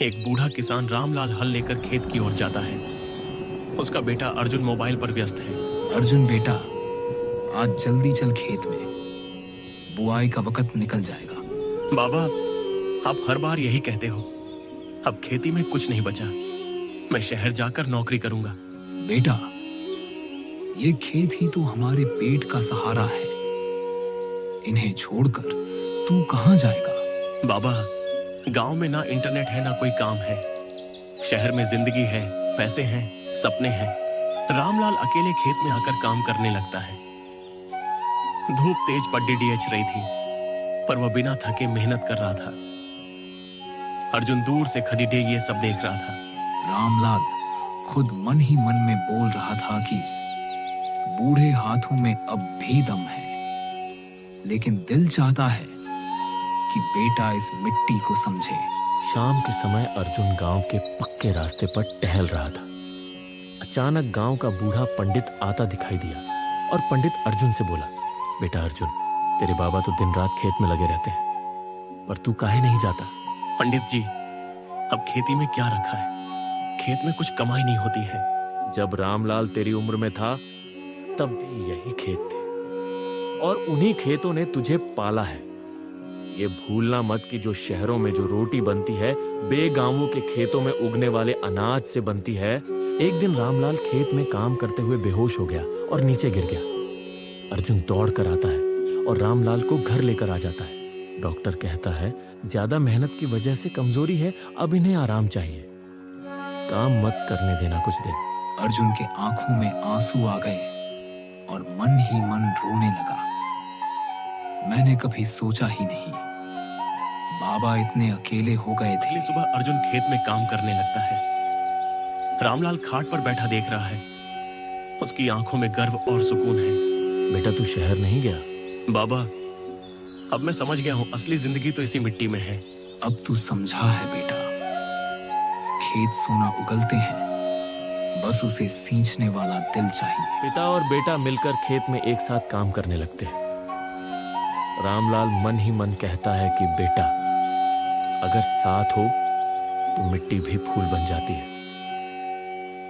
एक बूढ़ा किसान रामलाल हल लेकर खेत की ओर जाता है। उसका बेटा अर्जुन मोबाइल पर व्यस्त है। अर्जुन बेटा, आज जल्दी चल खेत में, बुआई का वक्त निकल जाएगा। बाबा, आप हर बार यही कहते हो। अब खेती में कुछ नहीं बचा। मैं शहर जाकर नौकरी करूंगा। बेटा, ये खेत ही तो हमारे पेट का सहारा है। इन्हें छोड़कर तू कहाँ जाएगा? बाबा, गांव में ना इंटरनेट है ना कोई काम है। शहर में जिंदगी है, पैसे हैं, सपने हैं। रामलाल अकेले खेत में आकर काम करने लगता है। धूप तेज पड्डी डीएच रही थी, पर वह बिना थके मेहनत कर रहा था। अर्जुन दूर से खड़ी डेग ये सब देख रहा था। रामलाल खुद मन ही मन में बोल रहा था कि बूढ़े हाथों में अब भी दम है, लेकिन दिल चाहता है कि बेटा इस मिट्टी को समझे। शाम के समय अर्जुन गांव के पक्के रास्ते पर टहल रहा था। अचानक गांव का बूढ़ा पंडित आता दिखाई दिया और पंडित अर्जुन से बोला, बेटा अर्जुन, तेरे बाबा तो दिन रात खेत में लगे रहते हैं, पर तू काहे नहीं जाता? पंडित जी, अब खेती में क्या रखा है? खेत में कुछ कमाई नहीं होती है। जब रामलाल तेरी उम्र में था तब भी यही खेत थे और उन्हीं खेतों ने तुझे पाला है। ये भूलना मत कि जो शहरों में जो रोटी बनती है बेगांवों के खेतों में उगने वाले अनाज से बनती है। एक दिन रामलाल खेत में काम करते हुए बेहोश हो गया और नीचे गिर गया। अर्जुन दौड़ कर आता है और रामलाल को घर लेकर आ जाता है। डॉक्टर कहता है ज्यादा मेहनत की वजह से कमजोरी है, अब इन्हें आराम चाहिए। काम मत करने देना कुछ दिन। अर्जुन के आंखों में आंसू आ गए और मन ही मन रोने लगा। मैंने कभी सोचा ही नहीं बाबा इतने अकेले हो गए थे। अगली सुबह अर्जुन खेत में काम करने लगता है। रामलाल खाट पर बैठा देख रहा है। उसकी आंखों में गर्व और सुकून है। बेटा, तू शहर नहीं गया? बाबा, अब मैं समझ गया हूँ, असली जिंदगी तो इसी मिट्टी में है। अब तू समझा है बेटा, खेत सोना उगलते हैं, बस उसे सींचने वाला दिल चाहिए। पिता और बेटा मिलकर खेत में एक साथ काम करने लगते हैं। रामलाल मन ही मन कहता है कि बेटा, अगर साथ हो तो मिट्टी भी फूल बन जाती है।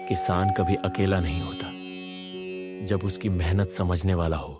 किसान कभी अकेला नहीं होता जब उसकी मेहनत समझने वाला हो।